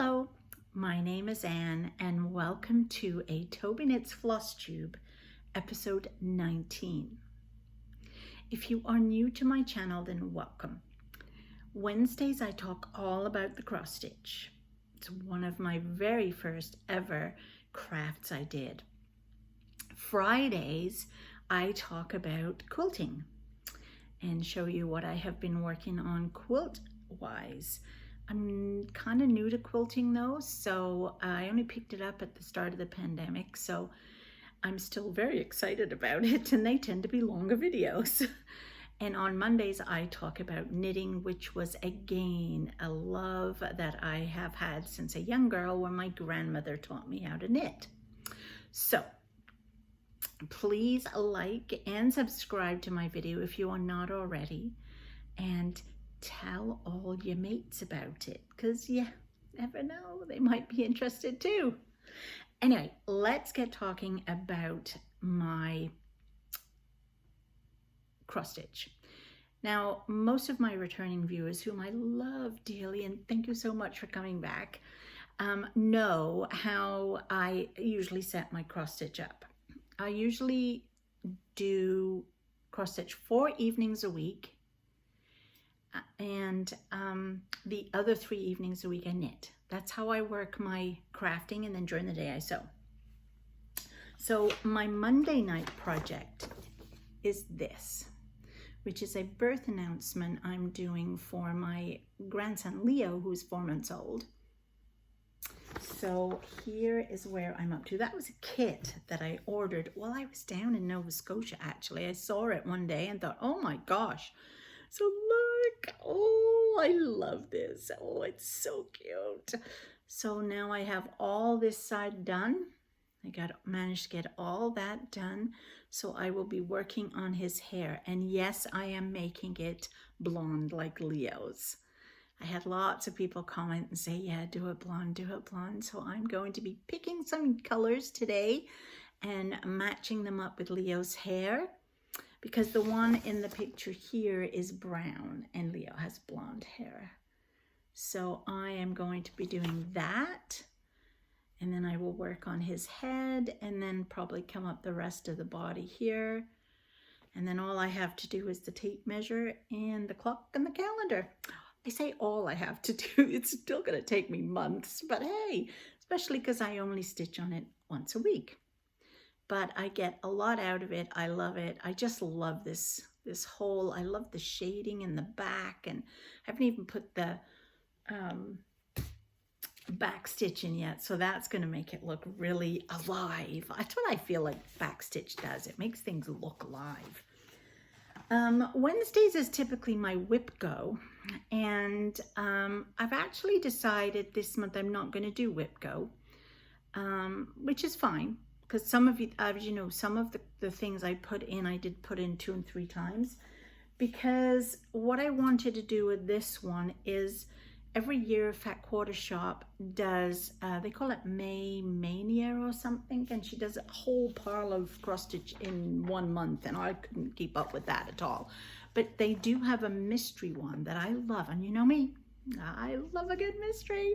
Hello, my name is Anne and welcome to a Toby Knits Floss Tube, episode 19. If you are new to my channel, then welcome. Wednesdays I talk all about the cross stitch. It's one of my very first ever crafts I did. Fridays I talk about quilting and show you what I have been working on quilt-wise. I'm kind of new to quilting though, so I only picked it up at the start of the pandemic, so I'm still very excited about it, and they tend to be longer videos. And on Mondays I talk about knitting, which was again a love that I have had since a young girl when my grandmother taught me how to knit. So please like and subscribe to my video if you are not already, and tell all your mates about it, because you never know, they might be interested too. Anyway, let's get talking about my cross stitch. Now, most of my returning viewers, whom I love dearly, and thank you so much for coming back, know how I usually set my cross stitch up. I usually do cross stitch 4 evenings a week, and the other 3 evenings a week I knit. That's how I work my crafting, and then during the day I sew. So my Monday night project is this, which is a birth announcement I'm doing for my grandson Leo, who's 4 months old. So here is where I'm up to. That was a kit that I ordered while I was down in Nova Scotia, actually. I saw it one day and thought, oh my gosh. So look, oh, I love this. Oh, it's so cute. So now I have all this side done. I managed to get all that done. So I will be working on his hair. And yes, I am making it blonde like Leo's. I had lots of people comment and say, yeah, do it blonde, do it blonde. So I'm going to be picking some colors today and matching them up with Leo's hair, because the one in the picture here is brown and Leo has blonde hair. So I am going to be doing that, and then I will work on his head and then probably come up the rest of the body here. And then all I have to do is the tape measure and the clock and the calendar. I say all I have to do, it's still going to take me months, but hey, especially because I only stitch on it once a week. But I get a lot out of it. I love it. I just love this whole, I love the shading in the back, and I haven't even put the back stitch in yet. So that's going to make it look really alive. That's what I feel like back stitch does. It makes things look alive. Wednesdays is typically my whip go, and I've actually decided this month I'm not going to do whip go, which is fine. Because some of you, as you know, some of the things I put in, I did put in 2 and 3 times. Because what I wanted to do with this one is every year Fat Quarter Shop does, they call it May Mania or something. And she does a whole pile of cross stitch in 1 month. And I couldn't keep up with that at all. But they do have a mystery one that I love. And you know me, I love a good mystery.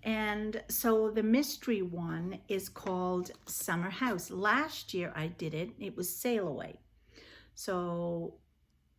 And so the mystery one is called Summer House. Last year I did it. It was Sail Away. So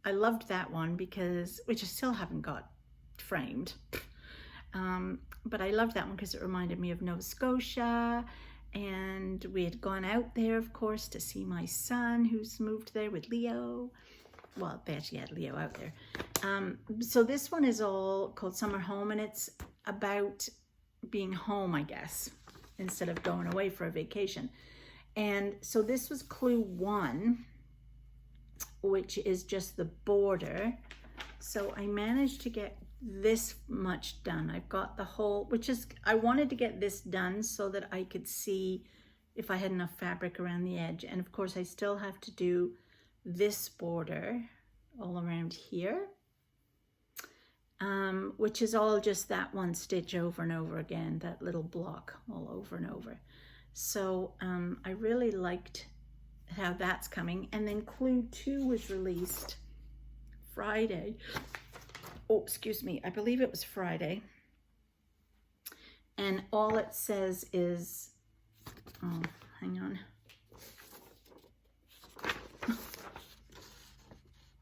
I loved that one because, which I still haven't got framed. But I loved that one because it reminded me of Nova Scotia. And we had gone out there, of course, to see my son who's moved there with Leo. Well, they actually had Leo out there. So this one is all called Summer Home, and it's about being home, I guess, instead of going away for a vacation. And so this was clue 1, which is just the border. So I managed to get this much done. I've got the whole, which is, I wanted to get this done so that I could see if I had enough fabric around the edge. And of course I still have to do this border all around here. Which is all just that one stitch over and over again, that little block all over and over. So I really liked how that's coming. And then clue 2 was released Friday. Oh, excuse me, I believe it was Friday. And all it says is, oh, hang on.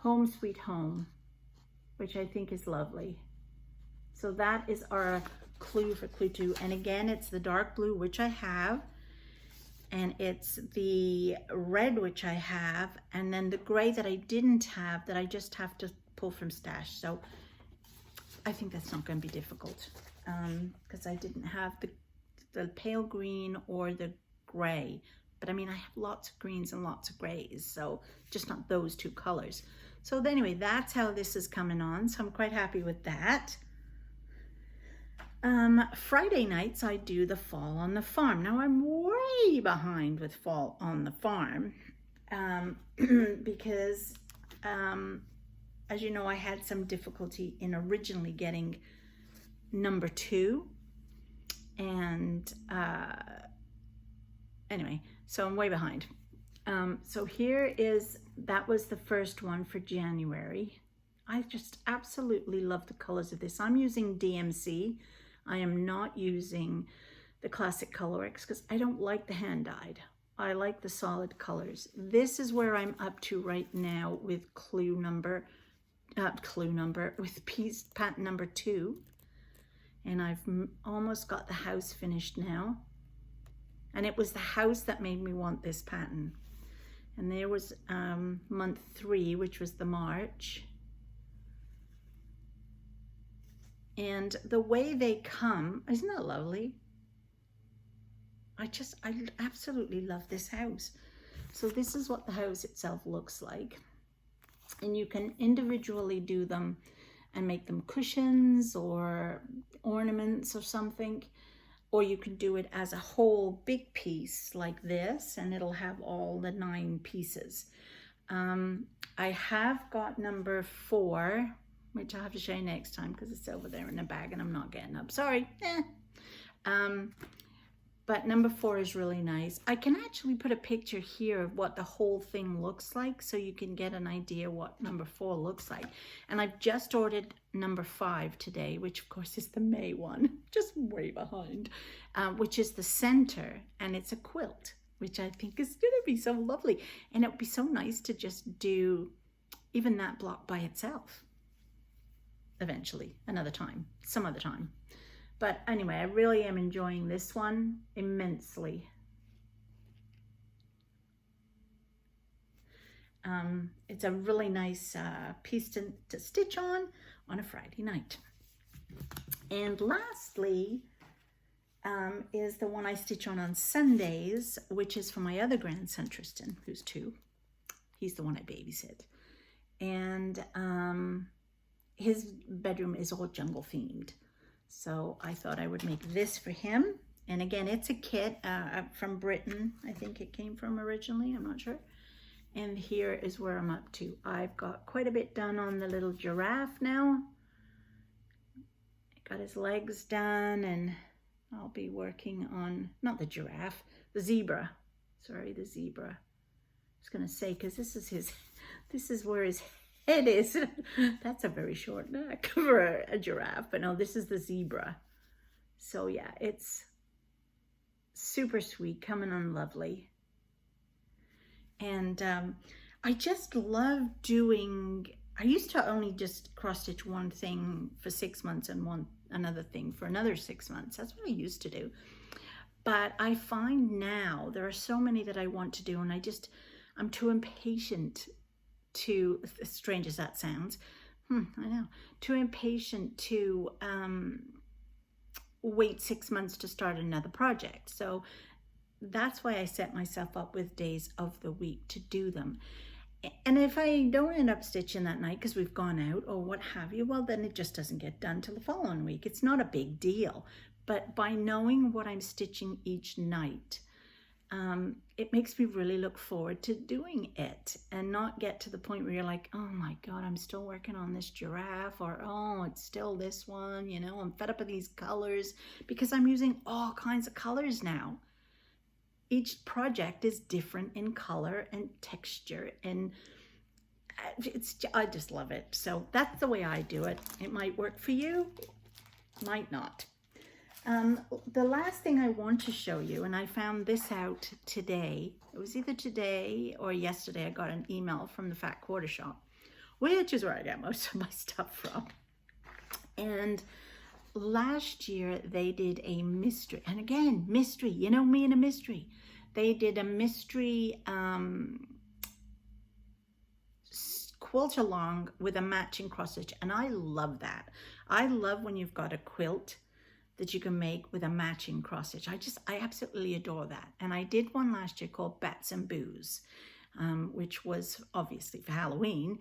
Home Sweet Home, which I think is lovely. So that is our clue for clue 2. And again, it's the dark blue, which I have. And it's the red, which I have. And then the gray that I didn't have, that I just have to pull from stash. So I think that's not going to be difficult. Because I didn't have the pale green or the gray. But I mean, I have lots of greens and lots of grays. So just not those two colors. So anyway, that's how this is coming on. So I'm quite happy with that. Friday nights I do the Fall on the Farm. Now I'm way behind with Fall on the Farm because as you know, I had some difficulty in originally getting number 2, and anyway, so I'm way behind. So here is, that was the first one for January. I just absolutely love the colors of this. I'm using DMC. I am not using the Classic Colorworks because I don't like the hand-dyed. I like the solid colors. This is where I'm up to right now with with piece pattern number 2. And I've almost got the house finished now. And it was the house that made me want this pattern. And there was month 3, which was the March. And the way they come, isn't that lovely? I absolutely love this house. So this is what the house itself looks like. And you can individually do them and make them cushions or ornaments or something. Or you can do it as a whole big piece like this, and it'll have all the 9 pieces. I have got number 4, which I'll have to show you next time because it's over there in the bag and I'm not getting up. Sorry. But number 4 is really nice. I can actually put a picture here of what the whole thing looks like so you can get an idea what number 4 looks like. And I've just ordered number 5 today, which of course is the May one, just way behind, which is the center, and it's a quilt, which I think is going to be so lovely. And it would be so nice to just do even that block by itself eventually, another time, some other time. But anyway, I really am enjoying this one immensely. It's a really nice piece to stitch on a Friday night. And lastly is the one I stitch on Sundays, which is for my other grandson, Tristan, who's 2. He's the one I babysit. And his bedroom is all jungle themed. So I thought I would make this for him. And again, it's a kit from Britain. I think it came from originally, I'm not sure. And here is where I'm up to. I've got quite a bit done on the little giraffe now. Got his legs done, and I'll be working on, not the giraffe, the zebra. Sorry, the zebra. I was gonna say, because this is where his head is. That's a very short neck for a giraffe, but no, this is the zebra. So yeah, it's super sweet, coming on lovely. And I just love doing, I used to only just cross stitch one thing for 6 months and another thing for another 6 months. That's what I used to do. But I find now there are so many that I want to do, and I'm too impatient to, as strange as that sounds, I know, too impatient to wait 6 months to start another project. So that's why I set myself up with days of the week to do them. And if I don't end up stitching that night because we've gone out or what have you, well, then it just doesn't get done till the following week. It's not a big deal. But by knowing what I'm stitching each night, it makes me really look forward to doing it and not get to the point where you're like, oh my God, I'm still working on this giraffe, or oh, it's still this one, you know, I'm fed up with these colors, because I'm using all kinds of colors now. Each project is different in color and texture, and I just love it. So that's the way I do it. It might work for you, might not. The last thing I want to show you, and I found this out today, it was either today or yesterday, I got an email from the Fat Quarter Shop, which is where I get most of my stuff from. And last year they did a mystery, and again, mystery, you know me and a mystery. They did a mystery quilt along with a matching cross stitch, and I love that. I love when you've got a quilt that you can make with a matching cross stitch. I absolutely adore that. And I did one last year called Bats and Booze, which was obviously for Halloween,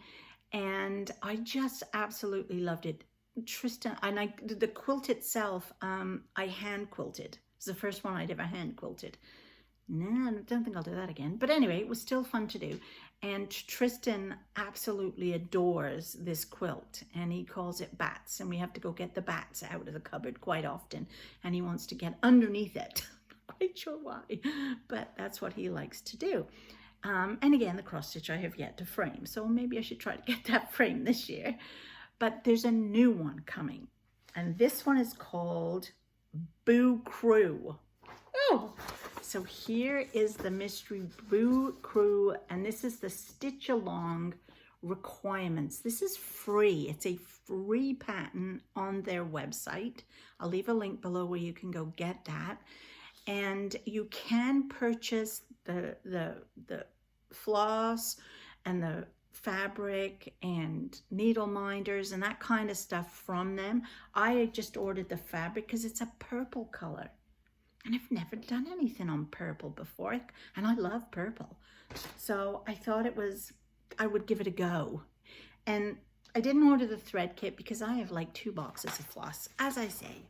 and I just absolutely loved it. Tristan, and the quilt itself, I hand quilted. It's the first one I'd ever hand quilted. No, I don't think I'll do that again. But anyway, it was still fun to do. And Tristan absolutely adores this quilt, and he calls it Bats, and we have to go get the bats out of the cupboard quite often, and he wants to get underneath it. Not quite sure why, but that's what he likes to do. And again, the cross stitch I have yet to frame, so maybe I should try to get that framed this year. But there's a new one coming, and this one is called Boo Crew. Oh, so here is the mystery Boo Crew, and this is the stitch along requirements. This is free. It's a free pattern on their website. I'll leave a link below where you can go get that. And you can purchase the floss and the fabric and needle minders and that kind of stuff from them. I just ordered the fabric because it's a purple color. And I've never done anything on purple before, and I love purple. So I thought I would give it a go. And I didn't order the thread kit because I have like 2 boxes of floss. As I say,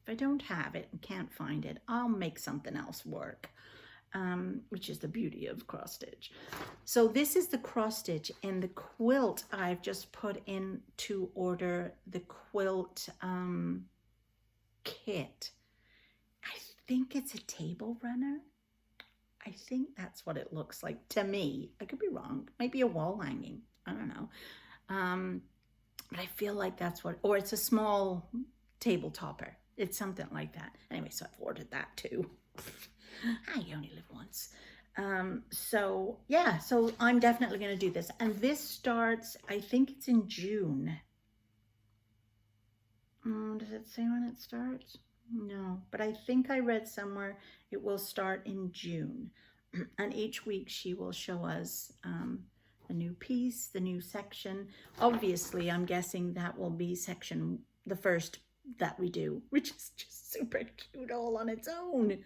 if I don't have it and can't find it, I'll make something else work, which is the beauty of cross stitch. So this is the cross stitch, and the quilt I've just put in to order the quilt kit. I think it's a table runner. I think that's what it looks like to me. I could be wrong. Might be a wall hanging. I don't know. But I feel like that's what, or it's a small table topper. It's something like that. Anyway, so I've ordered that too. I only live once. So yeah, so I'm definitely going to do this. And this starts, I think it's in June. Does it say when it starts? No, but I think I read somewhere it will start in June. And each week she will show us a new piece, the new section. Obviously, I'm guessing that will be section, the first that we do, which is just super cute all on its own.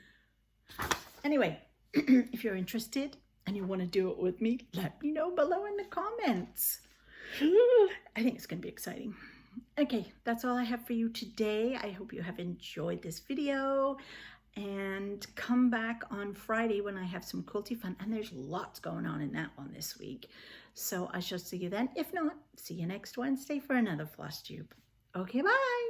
Anyway, if you're interested and you want to do it with me, let me know below in the comments. I think it's going to be exciting. Okay, that's all I have for you today. I hope you have enjoyed this video, and come back on Friday when I have some quilty fun, and there's lots going on in that one this week. So I shall see you then. If not, see you next Wednesday for another floss tube. Okay, bye.